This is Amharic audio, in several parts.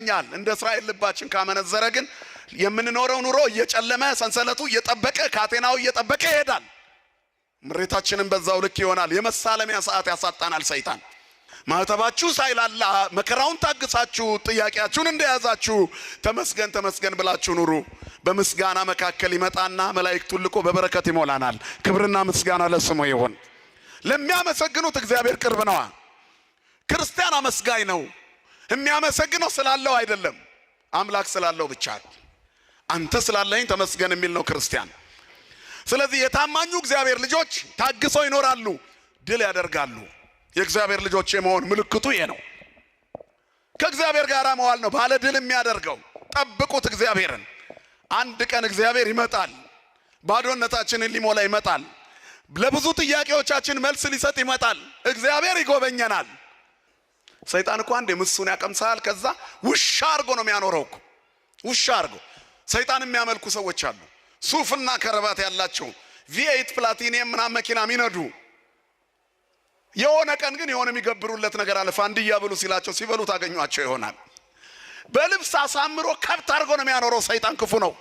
እንደ እስራኤል ልባችን ካመነዘረ ግን የምንኖረው ኑሮ እየጨለመ ሰንሰለቱ እየጠበቀ ካቴናው እየጠበቀ ይሄዳል። ምሬታችንን በዛው ልክ ይሆናል። የመሳለሚያ ሰዓት ያሳጣናል ሰይጣን። ማህተባችሁ ሳይላላ መከራውን ታግሳችሁ ጥያቄያችሁን እንደያዛችሁ ተመስገን ተመስገን ብላችሁ ኑሩ። በምስጋና መካከል ይመጣና መላእክቱን ልኮ በበረከት ይሞላናል። ክብርና ምስጋና ለስሙ ይሁን። ለሚያመሰግኑት እግዚአብሔር ቅርብ ነው። ክርስቲያን አመስጋኝ ነው። የሚያመሰግነው ስላለው አይደለም፣ አምላክ ስላለው ብቻ። አንተ ስላለኝ ተመስገን የሚል ነው ክርስቲያን። ስለዚህ የታማኙ እግዚአብሔር ልጆች ታግሰው ይኖራሉ፣ ድል ያደርጋሉ። የእግዚአብሔር ልጆች የመሆን ምልክቱ ይሄ ነው። ከእግዚአብሔር ጋር መዋል ነው ባለ ድል የሚያደርገው። ጠብቁት እግዚአብሔርን። አንድ ቀን እግዚአብሔር ይመጣል፣ ባዶነታችንን ሊሞላ ይመጣል፣ ለብዙ ጥያቄዎቻችን መልስ ሊሰጥ ይመጣል። እግዚአብሔር ይጎበኘናል። ሰይጣን እኮ አንዴ ምሱን ያቀምሳል፣ ከዛ ውሻ አርጎ ነው የሚያኖረው እኮ። ውሻ አርጎ ሰይጣን የሚያመልኩ ሰዎች አሉ፣ ሱፍና ከረባት ያላቸው V8 ፕላቲኒየም ምናምን መኪና የሚነዱ። የሆነ ቀን ግን የሆነ የሚገብሩለት ነገር አለ። ፋንድያ ብሉ ሲላቸው ሲበሉ ታገኟቸው ይሆናል። በልብስ አሳምሮ ከብት አርጎ ነው የሚያኖረው ሰይጣን። ክፉ ነው።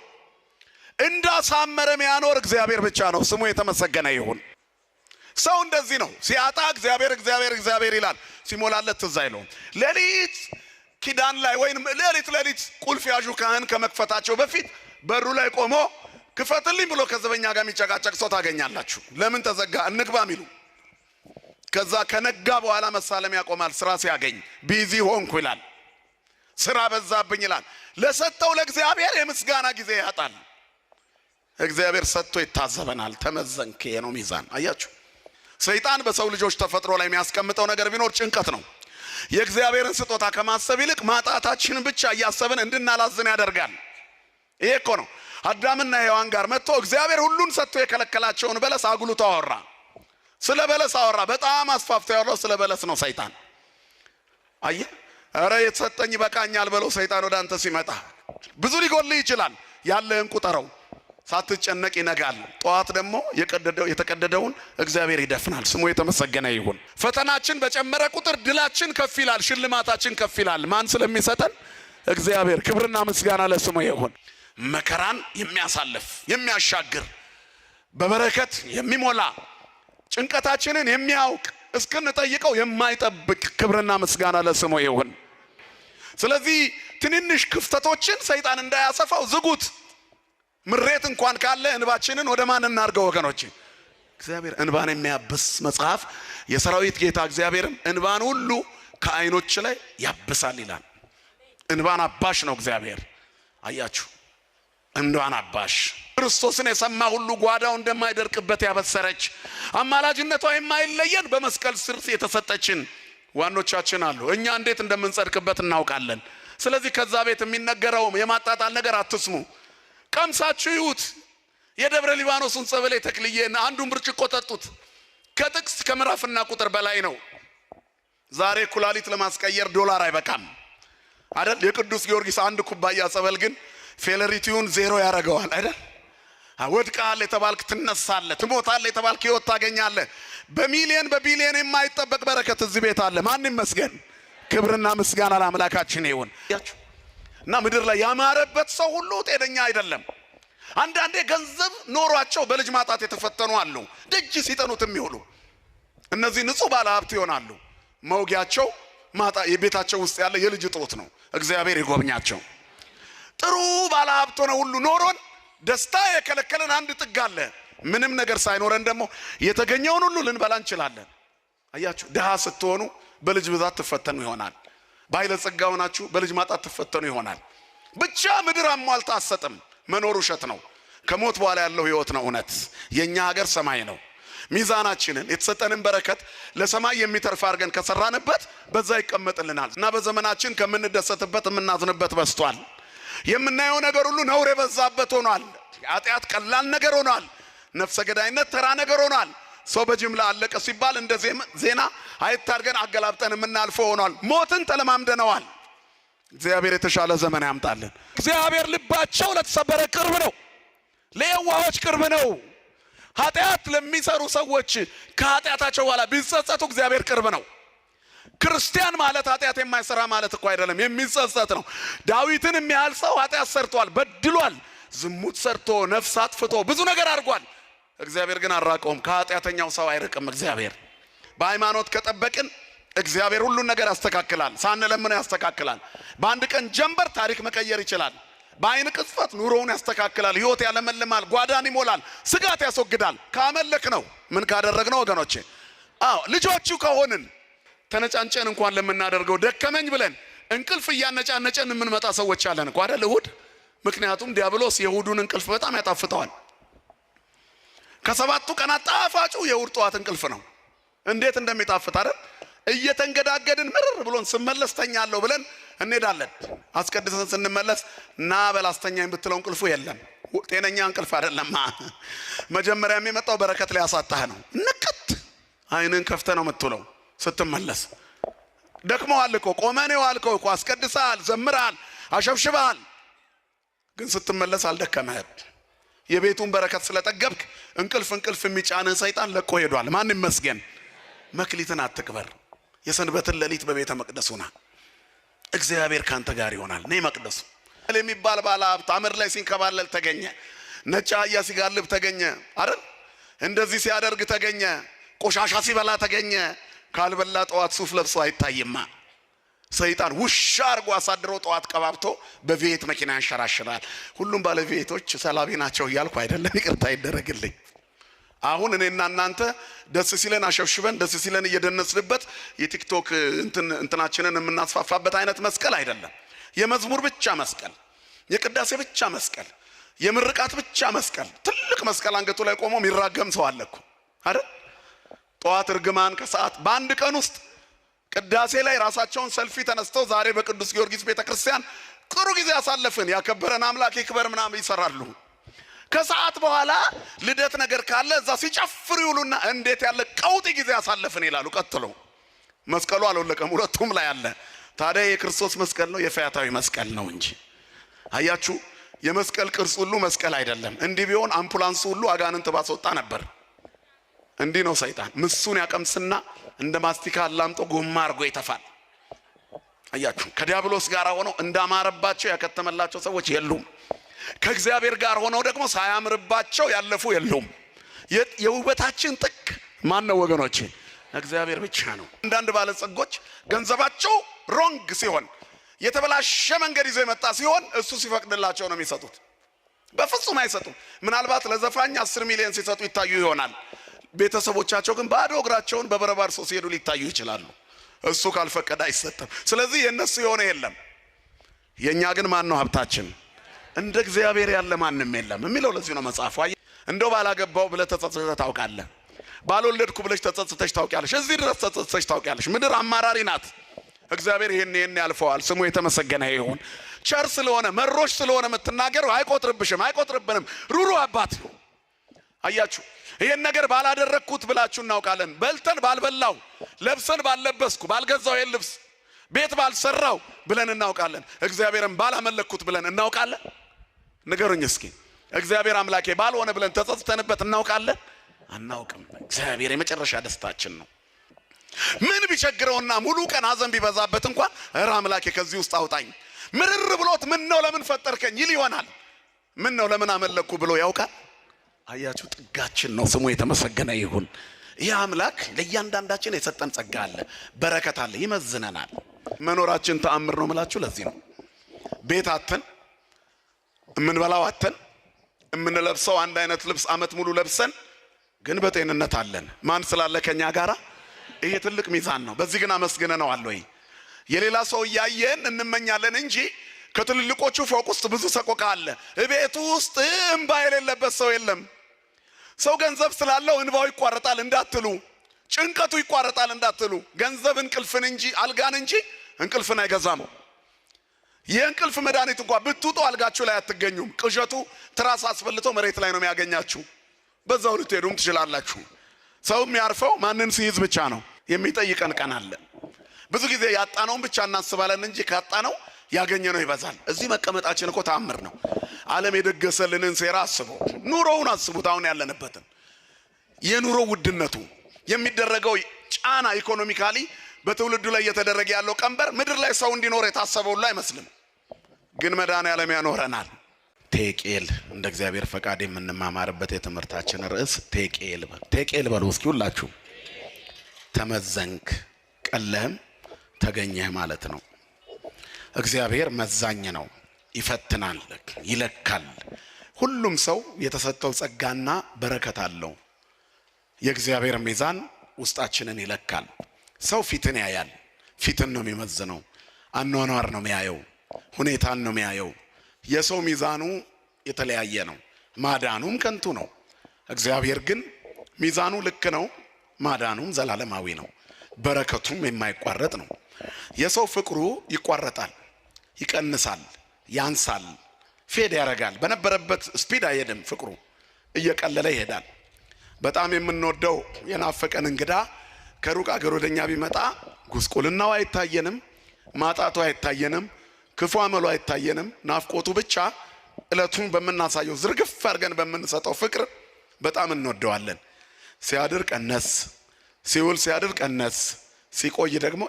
እንዳሳመረ የሚያኖር እግዚአብሔር ብቻ ነው። ስሙ የተመሰገነ ይሁን። ሰው እንደዚህ ነው። ሲያጣ እግዚአብሔር እግዚአብሔር እግዚአብሔር ይላል፣ ሲሞላለት ትዝ አይለውም። ሌሊት ኪዳን ላይ ወይንም ሌሊት ቁልፍ ያዡ ካህን ከመክፈታቸው በፊት በሩ ላይ ቆሞ ክፈትልኝ ብሎ ከዘበኛ ጋር የሚጨቃጨቅ ሰው ታገኛላችሁ። ለምን ተዘጋ እንግባ ሚሉ። ከዛ ከነጋ በኋላ መሳለም ያቆማል። ስራ ሲያገኝ ቢዚ ሆንኩ ይላል፣ ስራ በዛብኝ ይላል። ለሰጠው ለእግዚአብሔር የምስጋና ጊዜ ያጣል። እግዚአብሔር ሰጥቶ ይታዘበናል። ተመዘንክ ነው ሚዛን። አያችሁ፣ ሰይጣን በሰው ልጆች ተፈጥሮ ላይ የሚያስቀምጠው ነገር ቢኖር ጭንቀት ነው። የእግዚአብሔርን ስጦታ ከማሰብ ይልቅ ማጣታችንን ብቻ እያሰብን እንድናላዝን ያደርጋል። ይሄ እኮ ነው አዳምና ሔዋን ጋር መጥቶ እግዚአብሔር ሁሉን ሰጥቶ የከለከላቸውን በለስ አጉልቶ አወራ። ስለ በለስ አወራ። በጣም አስፋፍቶ ያወራው ስለ በለስ ነው ሰይጣን። አየህ፣ ኧረ የተሰጠኝ ይበቃኛል ብለው ሰይጣን ወደ አንተ ሲመጣ ብዙ ሊጎልህ ይችላል። ያለህን ቁጠረው፣ ሳትጨነቅ ይነጋል። ጠዋት ደግሞ የተቀደደውን እግዚአብሔር ይደፍናል። ስሙ የተመሰገነ ይሁን። ፈተናችን በጨመረ ቁጥር ድላችን ከፍ ይላል፣ ሽልማታችን ከፍ ይላል። ማን ስለሚሰጠን? እግዚአብሔር። ክብርና ምስጋና ለስሙ ይሁን። መከራን የሚያሳልፍ የሚያሻግር፣ በበረከት የሚሞላ፣ ጭንቀታችንን የሚያውቅ፣ እስክንጠይቀው የማይጠብቅ ክብርና ምስጋና ለስሙ ይሁን። ስለዚህ ትንንሽ ክፍተቶችን ሰይጣን እንዳያሰፋው ዝጉት። ምሬት እንኳን ካለ እንባችንን ወደ ማን እናርገው ወገኖች? እግዚአብሔር እንባን የሚያብስ መጽሐፍ የሰራዊት ጌታ እግዚአብሔርም እንባን ሁሉ ከዓይኖች ላይ ያብሳል ይላል። እንባን አባሽ ነው እግዚአብሔር። አያችሁ፣ እንባን አባሽ። ክርስቶስን የሰማ ሁሉ ጓዳው እንደማይደርቅበት ያበሰረች፣ አማላጅነቷ የማይለየን በመስቀል ስር የተሰጠችን ዋኖቻችን አሉ። እኛ እንዴት እንደምንጸድቅበት እናውቃለን። ስለዚህ ከዛ ቤት የሚነገረው የማጣጣል ነገር አትስሙ። ቀምሳችሁ ይሁት። የደብረ ሊባኖስን ጸበሌ ተክልዬን አንዱን ብርጭቆ ጠጡት። ከጥቅስ ከምዕራፍና ቁጥር በላይ ነው። ዛሬ ኩላሊት ለማስቀየር $1 አይበቃም አይደል? የቅዱስ ጊዮርጊስ አንድ ኩባያ ጸበል ግን ፌለሪቲውን 0 ያደርገዋል አይደል? ወድቀሃል የተባልክ ትነሳለህ፣ ትሞታለህ የተባልክ ሕይወት ታገኛለህ። በሚሊየን በቢሊየን የማይጠበቅ በረከት እዚህ ቤት አለ። ማን ይመስገን? ክብርና ምስጋና ለአምላካችን ይሁን። እና ምድር ላይ ያማረበት ሰው ሁሉ ጤነኛ አይደለም። አንዳንዴ ገንዘብ ኖሯቸው በልጅ ማጣት የተፈተኑ አሉ። ደጅ ሲጠኑት የሚውሉ እነዚህ ንጹህ ባለ ሀብት ይሆናሉ። መውጊያቸው የቤታቸው ውስጥ ያለ የልጅ እጦት ነው። እግዚአብሔር ይጎብኛቸው። ጥሩ ባለ ሀብት ሆነ ሁሉ ኖሮን ደስታ የከለከለን አንድ ጥግ አለ። ምንም ነገር ሳይኖረን ደግሞ የተገኘውን ሁሉ ልንበላ እንችላለን። አያችሁ፣ ድሃ ስትሆኑ በልጅ ብዛት ትፈተኑ ይሆናል። ባይለ ጸጋ ሆናችሁ በልጅ ማጣት ትፈተኑ ይሆናል። ብቻ ምድር አሟልታ አትሰጥም። መኖር ውሸት ነው። ከሞት በኋላ ያለው ሕይወት ነው እውነት። የኛ ሀገር ሰማይ ነው። ሚዛናችንን የተሰጠንን በረከት ለሰማይ የሚተርፍ አድርገን ከሰራንበት በዛ ይቀመጥልናል። እና በዘመናችን ከምንደሰትበት የምናዝንበት በስቷል። የምናየው ነገር ሁሉ ነውር የበዛበት ሆኗል። ኃጢአት ቀላል ነገር ሆኗል። ነፍሰ ገዳይነት ተራ ነገር ሆኗል። ሰው በጅምላ አለቀ ሲባል እንደ ዜና አይታርገን አገላብጠን የምናልፈው ሆኗል። ሞትን ተለማምደነዋል። እግዚአብሔር የተሻለ ዘመን ያምጣልን። እግዚአብሔር ልባቸው ለተሰበረ ቅርብ ነው፣ ለየዋሆች ቅርብ ነው። ኃጢአት ለሚሰሩ ሰዎች ከኃጢአታቸው በኋላ ቢጸጸቱ እግዚአብሔር ቅርብ ነው። ክርስቲያን ማለት ኃጢአት የማይሰራ ማለት እኮ አይደለም፣ የሚጸጸት ነው። ዳዊትን የሚያህል ሰው ኃጢአት ሰርቷል፣ በድሏል፣ ዝሙት ሰርቶ ነፍስ አጥፍቶ ብዙ ነገር አድርጓል። እግዚአብሔር ግን አራቀውም። ከኃጢአተኛው ሰው አይርቅም እግዚአብሔር። በሃይማኖት ከጠበቅን እግዚአብሔር ሁሉን ነገር ያስተካክላል፣ ሳንለምን ያስተካክላል። በአንድ ቀን ጀንበር ታሪክ መቀየር ይችላል። በአይን ቅጽበት ኑሮውን ያስተካክላል፣ ህይወት ያለመልማል፣ ጓዳን ይሞላል፣ ስጋት ያስወግዳል። ካመለክ ነው ምን ካደረግነው ወገኖቼ? ልጆቹ ከሆንን ተነጫንጨን እንኳን ለምናደርገው ደከመኝ ብለን እንቅልፍ እያነጫነጨን የምንመጣ ሰዎች አለን እኮ አይደል? እሁድ። ምክንያቱም ዲያብሎስ የእሁዱን እንቅልፍ በጣም ያጣፍጠዋል። ከሰባቱ ቀናት ጣፋጩ የእሁድ ጠዋት እንቅልፍ ነው። እንዴት እንደሚጣፍጥ አይደል? እየተንገዳገድን ምርር ብሎን ስመለስ ተኛለሁ ብለን እንሄዳለን። አስቀድሰን ስንመለስ ና በላስተኛኝ ብትለው እንቅልፉ የለም። ጤነኛ እንቅልፍ አይደለም። መጀመሪያ የሚመጣው በረከት ላይ ያሳጣህ ነው። ንቅት አይንን ከፍተ ነው የምትውለው። ስትመለስ ደክመዋል እኮ ቆመኔ ዋልከው እኮ አስቀድሰሃል፣ ዘምረሃል፣ አሸብሽበሃል። ግን ስትመለስ አልደከመህም። የቤቱን በረከት ስለጠገብክ እንቅልፍ የሚጫንህ ሰይጣን ለቆ ሄዷል። ማን ይመስገን። መክሊትን አትቅበር። የሰንበትን ሌሊት በቤተ መቅደሱ ና፣ እግዚአብሔር ካንተ ጋር ይሆናል። ነይ መቅደሱ። የሚባል ባለ ሀብት አመድ ላይ ሲንከባለል ተገኘ። ነጭ አህያ ሲጋልብ ተገኘ አይደል? እንደዚህ ሲያደርግ ተገኘ። ቆሻሻ ሲበላ ተገኘ። ካልበላ ጠዋት ሱፍ ለብሶ አይታይማ። ሰይጣን ውሻ አርጎ አሳድሮ ጠዋት ቀባብቶ በቤት መኪና ያንሸራሽራል። ሁሉም ባለቤቶች ሰላቢ ናቸው እያልኩ አይደለም፣ ይቅርታ ይደረግልኝ። አሁን እኔና እናንተ ደስ ሲለን አሸብሽበን ደስ ሲለን እየደነስንበት የቲክቶክ እንትናችንን የምናስፋፋበት አይነት መስቀል አይደለም። የመዝሙር ብቻ መስቀል፣ የቅዳሴ ብቻ መስቀል፣ የምርቃት ብቻ መስቀል፣ ትልቅ መስቀል አንገቱ ላይ ቆሞ የሚራገም ሰው አለ እኮ አይደል? ጠዋት እርግማን፣ ከሰዓት በአንድ ቀን ውስጥ ቅዳሴ ላይ ራሳቸውን ሰልፊ ተነስተው ዛሬ በቅዱስ ጊዮርጊስ ቤተክርስቲያን ጥሩ ጊዜ ያሳለፍን ያከበረን አምላክ ይክበር ምናምን ይሰራሉ። ከሰዓት በኋላ ልደት ነገር ካለ እዛ ሲጨፍሩ ይውሉና እንዴት ያለ ቀውጢ ጊዜ ያሳለፍን ይላሉ። ቀጥሎ መስቀሉ አልወለቀም፣ ሁለቱም ላይ አለ። ታዲያ የክርስቶስ መስቀል ነው የፈያታዊ መስቀል ነው እንጂ። አያችሁ፣ የመስቀል ቅርጽ ሁሉ መስቀል አይደለም። እንዲህ ቢሆን አምቡላንስ ሁሉ አጋንንት ባስወጣ ነበር። እንዲህ ነው ሰይጣን። ምሱን ያቀምስና እንደ ማስቲካ አላምጦ ጎማ አርጎ ይተፋል። አያችሁ፣ ከዲያብሎስ ጋር ሆነው እንዳማረባቸው ያከተመላቸው ሰዎች የሉም። ከእግዚአብሔር ጋር ሆነው ደግሞ ሳያምርባቸው ያለፉ የሉም። የውበታችን ጥግ ማን ነው ወገኖቼ? እግዚአብሔር ብቻ ነው። አንዳንድ ባለጸጎች ገንዘባቸው ሮንግ ሲሆን፣ የተበላሸ መንገድ ይዞ የመጣ ሲሆን እሱ ሲፈቅድላቸው ነው የሚሰጡት። በፍጹም አይሰጡም። ምናልባት ለዘፋኝ 10 ሚሊዮን ሲሰጡ ይታዩ ይሆናል። ቤተሰቦቻቸው ግን ባዶ እግራቸውን በበረባር ሰው ሲሄዱ ሊታዩ ይችላሉ። እሱ ካልፈቀደ አይሰጥም። ስለዚህ የነሱ የሆነ የለም። የኛ ግን ማን ነው ሀብታችን? እንደ እግዚአብሔር ያለ ማንም የለም የሚለው ለዚህ ነው መጽሐፉ። እንደው ባላገባው ብለህ ተጸጽተህ ታውቃለህ? ባልወለድኩ ብለሽ ተጸጽተሽ ታውቂያለሽ? እዚህ ድረስ ተጸጽተሽ ታውቂያለሽ? ምድር አማራሪ ናት። እግዚአብሔር ይሄን ያልፈዋል። ስሙ የተመሰገነ ይሁን። ቸር ስለሆነ መሮሽ ስለሆነ የምትናገረው አይቆጥርብሽም፣ አይቆጥርብንም። ሩሩ አባት ነው። አያችሁ፣ ይሄን ነገር ባላደረግኩት ብላችሁ እናውቃለን። በልተን ባልበላው፣ ለብሰን ባልለበስኩ፣ ባልገዛው ይሄን ልብስ፣ ቤት ባልሰራው ብለን እናውቃለን። እግዚአብሔርን ባላመለክኩት ብለን እናውቃለን። ንገሩኝ እስኪ፣ እግዚአብሔር አምላኬ ባልሆነ ብለን ተጸጽተንበት እናውቃለን? አናውቅም። እግዚአብሔር የመጨረሻ ደስታችን ነው። ምን ቢቸግረውና ሙሉ ቀን ሐዘን ቢበዛበት እንኳን እረ አምላኬ ከዚህ ውስጥ አውጣኝ፣ ምርር ብሎት ምን ነው ለምን ፈጠርከኝ ይል ይሆናል። ምን ነው ለምን አመለኩ ብሎ ያውቃል። አያችሁ፣ ጥጋችን ነው። ስሙ የተመሰገነ ይሁን። ይህ አምላክ ለእያንዳንዳችን የሰጠን ጸጋ አለ፣ በረከት አለ፣ ይመዝነናል። መኖራችን ተአምር ነው ምላችሁ ለዚህ ነው። ቤት አተን፣ የምንበላው አተን፣ የምንለብሰው አንድ አይነት ልብስ አመት ሙሉ ለብሰን ግን በጤንነት አለን። ማን ስላለ ከኛ ጋራ? ይሄ ትልቅ ሚዛን ነው። በዚህ ግን አመስግነነዋል ወይ? የሌላ ሰው እያየን እንመኛለን እንጂ ከትልልቆቹ ፎቅ ውስጥ ብዙ ሰቆቃ አለ። ቤቱ ውስጥ እንባ የሌለበት ሰው የለም። ሰው ገንዘብ ስላለው እንባው ይቋረጣል እንዳትሉ፣ ጭንቀቱ ይቋረጣል እንዳትሉ። ገንዘብ እንቅልፍን እንጂ አልጋን እንጂ እንቅልፍን አይገዛም። የእንቅልፍ መድኃኒት እንኳን ብትውጡ አልጋችሁ ላይ አትገኙም። ቅዠቱ ትራስ አስፈልቶ መሬት ላይ ነው የሚያገኛችሁ። በዛው ልትሄዱም ትችላላችሁ። ሰው የሚያርፈው ማንን ሲይዝ ብቻ ነው። የሚጠይቀን ቀን አለ። ብዙ ጊዜ ያጣነውን ብቻ እናስባለን እንጂ ካጣነው ያገኘነው ይበዛል። እዚህ መቀመጣችን እኮ ተአምር ነው። ዓለም የደገሰልንን ሴራ አስቡት። ኑሮውን አስቡት። አሁን ያለንበትን የኑሮ ውድነቱ የሚደረገው ጫና ኢኮኖሚካሊ በትውልዱ ላይ እየተደረገ ያለው ቀንበር ምድር ላይ ሰው እንዲኖር የታሰበው ሁሉ አይመስልም። ግን መድኃኔዓለም ያኖረናል። ቴቄል እንደ እግዚአብሔር ፈቃድ የምንማማርበት የትምህርታችን ርዕስ ቴቄል። ቴቄል በሉ እስኪ ሁላችሁ። ተመዘንክ፣ ቀለህም ተገኘህ ማለት ነው። እግዚአብሔር መዛኝ ነው። ይፈትናል፣ ይለካል። ሁሉም ሰው የተሰጠው ጸጋና በረከት አለው። የእግዚአብሔር ሚዛን ውስጣችንን ይለካል። ሰው ፊትን ያያል። ፊትን ነው የሚመዝነው። አኗኗር ነው የሚያየው። ሁኔታን ነው የሚያየው። የሰው ሚዛኑ የተለያየ ነው። ማዳኑም ከንቱ ነው። እግዚአብሔር ግን ሚዛኑ ልክ ነው። ማዳኑም ዘላለማዊ ነው። በረከቱም የማይቋረጥ ነው። የሰው ፍቅሩ ይቋረጣል፣ ይቀንሳል፣ ያንሳል፣ ፌድ ያደርጋል። በነበረበት ስፒድ አይሄድም። ፍቅሩ እየቀለለ ይሄዳል። በጣም የምንወደው የናፈቀን እንግዳ ከሩቅ አገር ወደኛ ቢመጣ ጉስቁልናው አይታየንም፣ ማጣቱ አይታየንም፣ ክፉ አመሉ አይታየንም። ናፍቆቱ ብቻ እለቱን በምናሳየው ዝርግፍ አድርገን በምንሰጠው ፍቅር በጣም እንወደዋለን። ሲያድር ቀነስ፣ ሲውል ሲያድር ቀነስ፣ ሲቆይ ደግሞ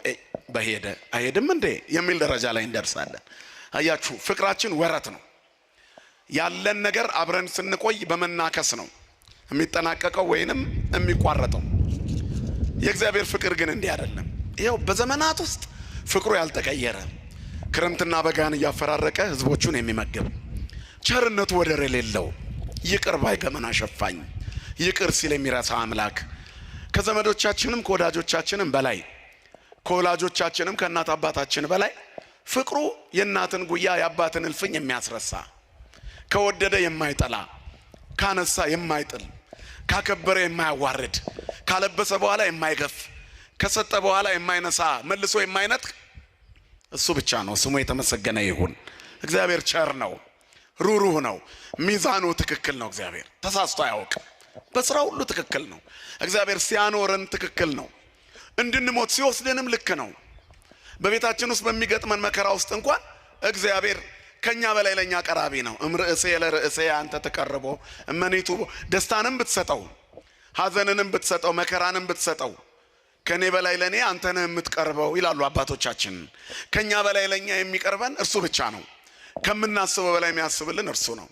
በሄደ አይሄድም እንዴ የሚል ደረጃ ላይ እንደርሳለን። አያችሁ፣ ፍቅራችን ወረት ነው። ያለን ነገር አብረን ስንቆይ በመናከስ ነው የሚጠናቀቀው ወይንም የሚቋረጠው። የእግዚአብሔር ፍቅር ግን እንዲህ አይደለም። ይኸው በዘመናት ውስጥ ፍቅሩ ያልተቀየረ ክረምትና በጋን እያፈራረቀ ህዝቦቹን የሚመግብ ቸርነቱ ወደር የሌለው ይቅር ባይ ገመና ሸፋኝ ይቅር ሲል የሚረሳ አምላክ ከዘመዶቻችንም ከወዳጆቻችንም በላይ ከወላጆቻችንም ከእናት አባታችን በላይ ፍቅሩ የእናትን ጉያ የአባትን እልፍኝ የሚያስረሳ ከወደደ የማይጠላ ካነሳ የማይጥል ካከበረ የማያዋርድ ካለበሰ በኋላ የማይገፍ ከሰጠ በኋላ የማይነሳ መልሶ የማይነጥቅ እሱ ብቻ ነው። ስሙ የተመሰገነ ይሁን። እግዚአብሔር ቸር ነው፣ ሩሩህ ነው። ሚዛኑ ትክክል ነው። እግዚአብሔር ተሳስቶ አያውቅም። በስራ ሁሉ ትክክል ነው። እግዚአብሔር ሲያኖረን ትክክል ነው። እንድንሞት ሲወስደንም ልክ ነው። በቤታችን ውስጥ በሚገጥመን መከራ ውስጥ እንኳን እግዚአብሔር ከኛ በላይ ለኛ ቀራቢ ነው። እምርዕሴ ለርዕሴ አንተ ተቀርቦ እመኔቱ ደስታንም ብትሰጠው ሐዘንንም ብትሰጠው መከራንም ብትሰጠው ከኔ በላይ ለኔ አንተ ነህ የምትቀርበው ይላሉ አባቶቻችን። ከኛ በላይ ለኛ የሚቀርበን እርሱ ብቻ ነው። ከምናስበው በላይ የሚያስብልን እርሱ ነው።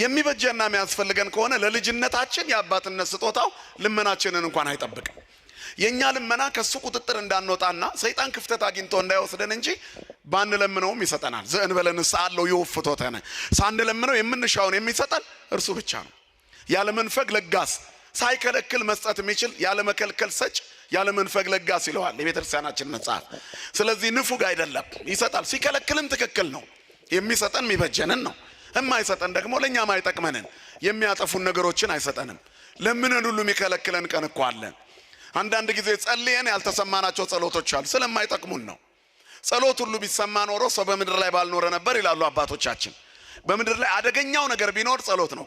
የሚበጀና የሚያስፈልገን ከሆነ ለልጅነታችን የአባትነት ስጦታው ልመናችንን እንኳን አይጠብቅም። የኛ ልመና ከሱ ቁጥጥር እንዳንወጣና ሰይጣን ክፍተት አግኝቶ እንዳይወስደን እንጂ ባንለምነውም ይሰጠናል። ዘእንበለ ንስሐ አለው ይወፍቶተነ ሳንለምነው የምንሻውን የሚሰጠን እርሱ ብቻ ነው። ያለ መንፈግ ለጋስ ሳይከለክል መስጠት የሚችል ያለ መከልከል ሰጭ ያለ መንፈግ ለጋስ ይለዋል የቤተክርስቲያናችን መጽሐፍ። ስለዚህ ንፉግ አይደለም፣ ይሰጣል። ሲከለክልም ትክክል ነው። የሚሰጠን የሚበጀንን ነው። የማይሰጠን ደግሞ ለኛ ማይጠቅመንን የሚያጠፉን ነገሮችን አይሰጠንም። ለምንን ሁሉ የሚከለክለን ቀን እኮ አለ። አንዳንድ ጊዜ ጸልየን ያልተሰማናቸው ጸሎቶች አሉ፣ ስለማይጠቅሙን ነው። ጸሎት ሁሉ ቢሰማ ኖሮ ሰው በምድር ላይ ባልኖረ ነበር ይላሉ አባቶቻችን። በምድር ላይ አደገኛው ነገር ቢኖር ጸሎት ነው።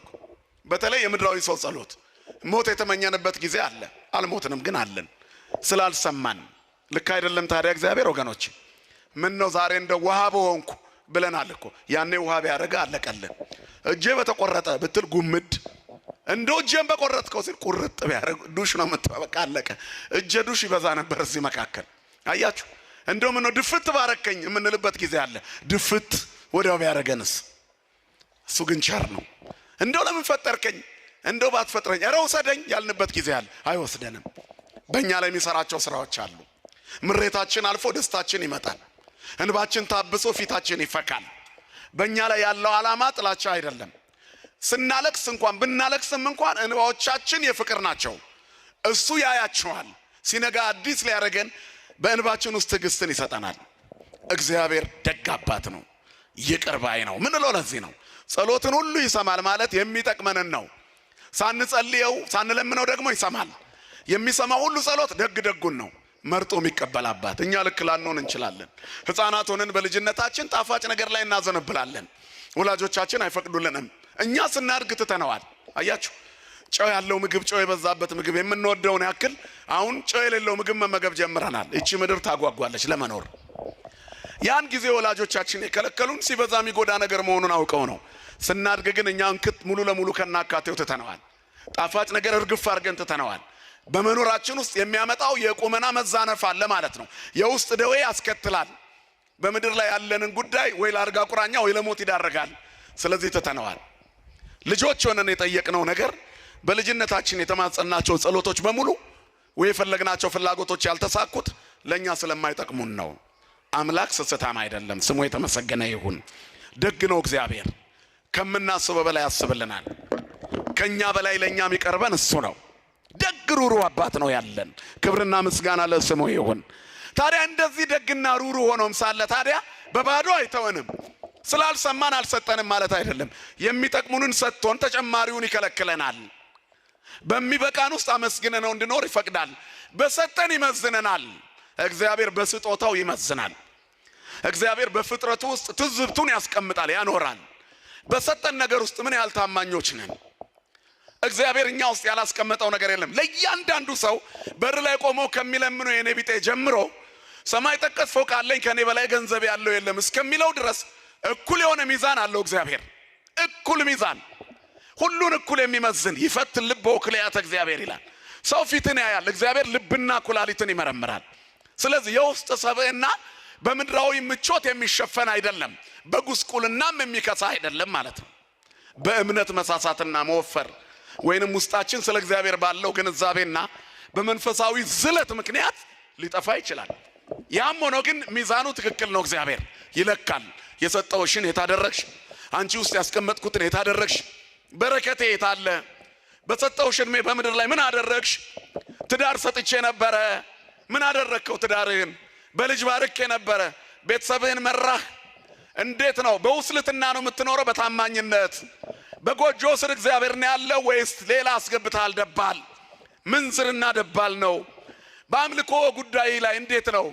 በተለይ የምድራዊ ሰው ጸሎት። ሞት የተመኘንበት ጊዜ አለ፣ አልሞትንም ግን አለን ስላልሰማን። ልክ አይደለም ታዲያ እግዚአብሔር ወገኖች? ምን ነው ዛሬ እንደ ውሃ በሆንኩ ብለናል እኮ። ያኔ ውሃ ቢያደርግ አለቀልን። እጄ በተቆረጠ ብትል ጉምድ፣ እንደው እጄን በቆረጥከው ሲል ቁርጥ ቢያደርግ ዱሽ ነው የምትበቃ፣ አለቀ። እጄ ዱሽ ይበዛ ነበር እዚህ መካከል። አያችሁ፣ እንደው ምን ነው ድፍት ባረከኝ የምንልበት ጊዜ አለ። ድፍት ወዲያው ቢያደርገንስ? እሱ ግን ቸር ነው። እንደው ለምን ፈጠርከኝ፣ እንደው ባትፈጥረኝ ኧረ ውሰደኝ ያልንበት ጊዜ አለ። አይወስደንም። በእኛ ላይ የሚሰራቸው ስራዎች አሉ። ምሬታችን አልፎ ደስታችን ይመጣል። እንባችን ታብሶ ፊታችን ይፈካል። በእኛ ላይ ያለው ዓላማ ጥላቻ አይደለም። ስናለቅስ እንኳን ብናለቅስም እንኳን እንባዎቻችን የፍቅር ናቸው። እሱ ያያቸዋል። ሲነጋ አዲስ ሊያደርገን በእንባችን ውስጥ ትዕግስትን ይሰጠናል። እግዚአብሔር ደግ አባት ነው፣ ይቅር ባይ ነው። ምን ለው ለዚህ ነው ጸሎትን ሁሉ ይሰማል ማለት የሚጠቅመንን ነው። ሳንጸልየው ሳንለምነው ደግሞ ይሰማል። የሚሰማው ሁሉ ጸሎት ደግ ደጉን ነው መርጦ የሚቀበል አባት። እኛ ልክ ላንሆን እንችላለን። ሕፃናት ሆነን በልጅነታችን ጣፋጭ ነገር ላይ እናዘነብላለን። ወላጆቻችን አይፈቅዱልንም። እኛ ስናድግ ትተነዋል። አያችሁ፣ ጨው ያለው ምግብ፣ ጨው የበዛበት ምግብ የምንወደውን ያክል አሁን ጨው የሌለው ምግብ መመገብ ጀምረናል። እቺ ምድር ታጓጓለች ለመኖር። ያን ጊዜ ወላጆቻችን የከለከሉን ሲበዛ የሚጎዳ ነገር መሆኑን አውቀው ነው። ስናድግ ግን እኛ እንክት ሙሉ ለሙሉ ከናካቴው ትተነዋል። ጣፋጭ ነገር እርግፍ አድርገን ትተነዋል። በመኖራችን ውስጥ የሚያመጣው የቁመና መዛነፍ አለ ማለት ነው። የውስጥ ደዌ ያስከትላል። በምድር ላይ ያለንን ጉዳይ ወይ ለአልጋ ቁራኛ ወይ ለሞት ይዳረጋል። ስለዚህ ተተነዋል። ልጆች ሆነን የጠየቅነው ነገር በልጅነታችን የተማጸናቸው ጸሎቶች በሙሉ ወይ የፈለግናቸው ፍላጎቶች ያልተሳኩት ለኛ ስለማይጠቅሙን ነው። አምላክ ስስታም አይደለም። ስሙ የተመሰገነ ይሁን። ደግ ነው እግዚአብሔር። ከምናስበው በላይ ያስብልናል። ከኛ በላይ ለኛ የሚቀርበን እሱ ነው። ደግ ሩሩ አባት ነው ያለን። ክብርና ምስጋና ለስሙ ይሁን። ታዲያ እንደዚህ ደግና ሩሩ ሆኖም ሳለ ታዲያ በባዶ አይተወንም። ስላልሰማን አልሰጠንም ማለት አይደለም። የሚጠቅሙንን ሰጥቶን ተጨማሪውን ይከለክለናል። በሚበቃን ውስጥ አመስግነነው እንድኖር ይፈቅዳል። በሰጠን ይመዝነናል። እግዚአብሔር በስጦታው ይመዝናል። እግዚአብሔር በፍጥረቱ ውስጥ ትዝብቱን ያስቀምጣል፣ ያኖራል። በሰጠን ነገር ውስጥ ምን ያህል ታማኞች ነን? እግዚአብሔር እኛ ውስጥ ያላስቀመጠው ነገር የለም። ለእያንዳንዱ ሰው በር ላይ ቆሞ ከሚለምነው የኔ ቢጤ ጀምሮ ሰማይ ጠቀስ ፎቅ አለኝ ከኔ በላይ ገንዘብ ያለው የለም እስከሚለው ድረስ እኩል የሆነ ሚዛን አለው እግዚአብሔር። እኩል ሚዛን፣ ሁሉን እኩል የሚመዝን ይፈትን ልብ ወክልያተ እግዚአብሔር ይላል። ሰው ፊትን ያያል፣ እግዚአብሔር ልብና ኩላሊትን ይመረምራል። ስለዚህ የውስጥ ሰብዕና በምድራዊ ምቾት የሚሸፈን አይደለም፣ በጉስቁልናም የሚከሳ አይደለም ማለት ነው። በእምነት መሳሳትና መወፈር ወይንም ውስጣችን ስለ እግዚአብሔር ባለው ግንዛቤና በመንፈሳዊ ዝለት ምክንያት ሊጠፋ ይችላል። ያም ሆኖ ግን ሚዛኑ ትክክል ነው። እግዚአብሔር ይለካል። የሰጠውሽን የታደረግሽ፣ አንቺ ውስጥ ያስቀመጥኩትን የታደረግሽ፣ በረከቴ የታለ? በሰጠውሽ ዕድሜ በምድር ላይ ምን አደረግሽ? ትዳር ሰጥቼ ነበረ፣ ምን አደረግከው? ትዳርህን በልጅ ባርኬ ነበረ፣ ቤተሰብህን መራህ። እንዴት ነው? በውስልትና ነው የምትኖረው? በታማኝነት በጎጆ ስር እግዚአብሔር ነው ያለው ወይስ ሌላ አስገብተሃል? ደባል ምንዝርና ደባል ነው። በአምልኮ ጉዳይ ላይ እንዴት ነው?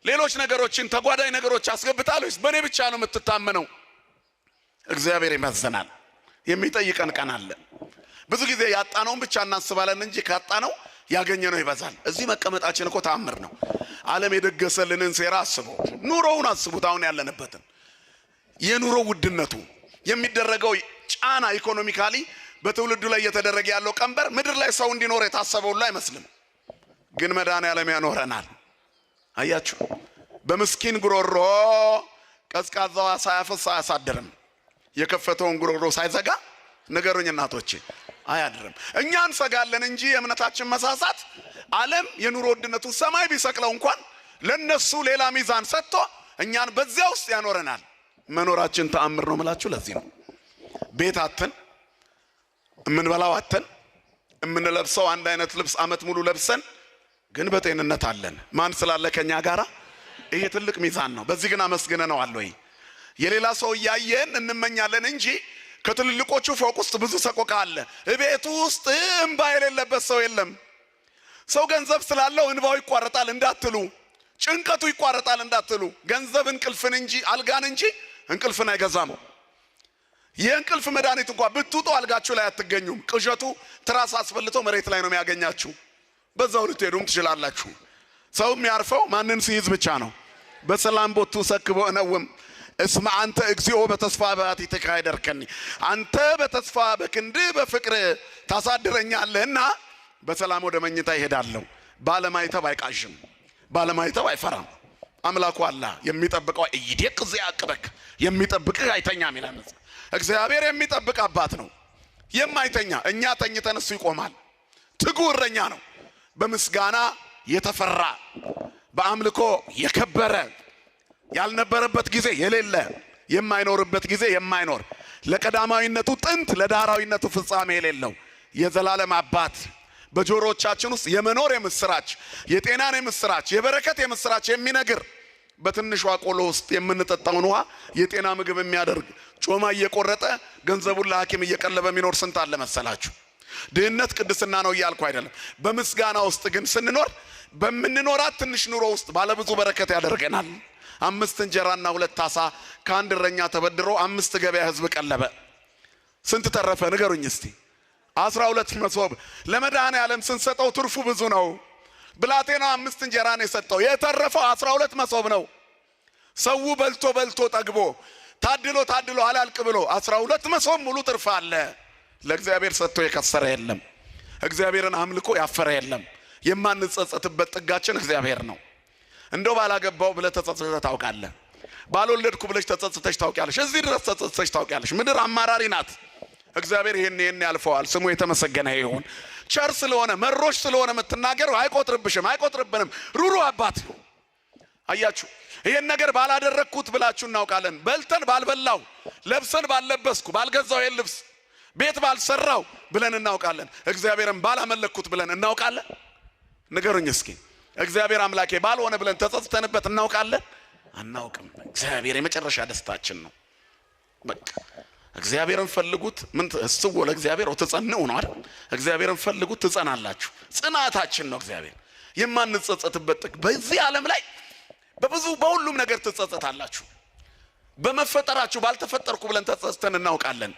ሌሎች ነገሮችን ተጓዳኝ ነገሮች አስገብታል ወይስ በእኔ ብቻ ነው የምትታመነው? እግዚአብሔር ይመዝናል። የሚጠይቀን ቀን አለ። ብዙ ጊዜ ያጣነውን ብቻ እናስባለን እንጂ ካጣነው ያገኘነው ይበዛል። እዚህ መቀመጣችን እኮ ተአምር ነው። ዓለም የደገሰልንን ሴራ አስቡ፣ ኑሮውን አስቡት። አሁን ያለንበትን የኑሮ ውድነቱ የሚደረገው ጫና ኢኮኖሚካሊ በትውልዱ ላይ እየተደረገ ያለው ቀንበር ምድር ላይ ሰው እንዲኖር የታሰበው ሁሉ አይመስልም። ግን መድኃኔዓለም ያኖረናል። አያችሁ፣ በምስኪን ጉሮሮ ቀዝቃዛዋ ሳያፈስ አያሳድርም። የከፈተውን ጉሮሮ ሳይዘጋ ንገሩኝ እናቶቼ አያድርም። እኛ እንሰጋለን እንጂ የእምነታችን መሳሳት ዓለም የኑሮ ውድነቱ ሰማይ ቢሰቅለው እንኳን ለነሱ ሌላ ሚዛን ሰጥቶ እኛን በዚያ ውስጥ ያኖረናል። መኖራችን ተአምር ነው የምላችሁ ለዚህ ነው። ቤት አተን የምንበላው አተን የምንለብሰው አንድ አይነት ልብስ አመት ሙሉ ለብሰን ግን በጤንነት አለን። ማን ስላለ ከኛ ጋራ? ይሄ ትልቅ ሚዛን ነው። በዚህ ግን አመስግነነዋል ወይ? የሌላ ሰው እያየን እንመኛለን እንጂ ከትልልቆቹ ፎቅ ውስጥ ብዙ ሰቆቃ አለ። ቤቱ ውስጥ እንባ የሌለበት ሰው የለም። ሰው ገንዘብ ስላለው እንባው ይቋረጣል እንዳትሉ፣ ጭንቀቱ ይቋረጣል እንዳትሉ። ገንዘብ እንቅልፍን እንጂ አልጋን እንጂ እንቅልፍን አይገዛም። የእንቅልፍ መድኃኒት እንኳን ብትውጡ አልጋችሁ ላይ አትገኙም። ቅዠቱ ትራስ አስፈልቶ መሬት ላይ ነው የሚያገኛችሁ። በዛው ልትሄዱም ትችላላችሁ። ሰው የሚያርፈው ማንን ሲይዝ ብቻ ነው። በሰላም ቦቱ ሰክቦ እነውም እስማ አንተ እግዚኦ በተስፋ በአቲትከ አይደርከኒ፣ አንተ በተስፋ በክንድ በፍቅር ታሳድረኛለህና በሰላም ወደ መኝታ ይሄዳለሁ። ባለማይተብ አይቃዥም፣ ባለማይተብ አይፈራም። አምላኩ አላህ የሚጠብቀው እይዴቅ ዘያቅበክ፣ የሚጠብቅህ አይተኛም ይላል። እግዚአብሔር የሚጠብቅ አባት ነው የማይተኛ። እኛ ተኝተን እሱ ይቆማል። ትጉ እረኛ ነው። በምስጋና የተፈራ በአምልኮ የከበረ ያልነበረበት ጊዜ የሌለ የማይኖርበት ጊዜ የማይኖር ለቀዳማዊነቱ ጥንት ለዳህራዊነቱ ፍጻሜ የሌለው የዘላለም አባት በጆሮቻችን ውስጥ የመኖር የምስራች፣ የጤናን የምስራች፣ የበረከት የምስራች የሚነግር በትንሿ ቆሎ ውስጥ የምንጠጣውን ውሃ የጤና ምግብ የሚያደርግ ጮማ እየቆረጠ ገንዘቡን ለሐኪም እየቀለበ የሚኖር ስንት አለ መሰላችሁ? ድህነት ቅድስና ነው እያልኩ አይደለም። በምስጋና ውስጥ ግን ስንኖር በምንኖራት ትንሽ ኑሮ ውስጥ ባለብዙ በረከት ያደርገናል። 5 እንጀራና 2 ዓሣ ከአንድ እረኛ ተበድሮ 5 ገበያ ህዝብ ቀለበ። ስንት ተረፈ ንገሩኝ እስቲ? 12 መሶብ ለመድኃኔዓለም ስንሰጠው ትርፉ ብዙ ነው። ብላቴናው 5 እንጀራ ነው የሰጠው፣ የተረፈው 12 መሶብ ነው። ሰው በልቶ በልቶ ጠግቦ ታድሎ አላልቅ ብሎ 12 መሶብ ሙሉ ትርፍ አለ። ለእግዚአብሔር ሰጥቶ የከሰረ የለም። እግዚአብሔርን አምልኮ ያፈረ የለም። የማንጸጸትበት ጥጋችን እግዚአብሔር ነው። እንደው ባላገባው ብለህ ተጸጽተህ ታውቃለህ? ባልወለድኩ ብለሽ ተጸጽተሽ ታውቂያለሽ? እዚህ ድረስ ተጸጽተሽ ታውቂያለሽ? ምድር አማራሪ ናት። እግዚአብሔር ይሄን ያልፈዋል። ስሙ የተመሰገነ ይሁን። ቸር ስለሆነ መሮሽ ስለሆነ የምትናገረው አይቆጥርብሽም፣ አይቆጥርብንም። ሩሩ አባት ነው። አያችሁ፣ ይሄን ነገር ባላደረግኩት ብላችሁ እናውቃለን። በልተን ባልበላው፣ ለብሰን ባልለበስኩ፣ ባልገዛው ይሄን ልብስ ቤት ባልሰራው ብለን እናውቃለን። እግዚአብሔርን ባላመለክኩት ብለን እናውቃለን? ንገሩኝ እስኪ። እግዚአብሔር አምላኬ ባልሆነ ብለን ተጸጽተንበት እናውቃለን? አናውቅም። እግዚአብሔር የመጨረሻ ደስታችን ነው። በቃ እግዚአብሔርን ፈልጉት። ምን እሱው ለእግዚአብሔር ተጸንዑ ነው አይደል? እግዚአብሔርን ፈልጉት ትጸናላችሁ። ጽናታችን ነው እግዚአብሔር። የማንጸጸትበት ጥግ በዚህ ዓለም ላይ በሁሉም ነገር ትጸጸታላችሁ። በመፈጠራችሁ ባልተፈጠርኩ ብለን ተጸጽተን እናውቃለን።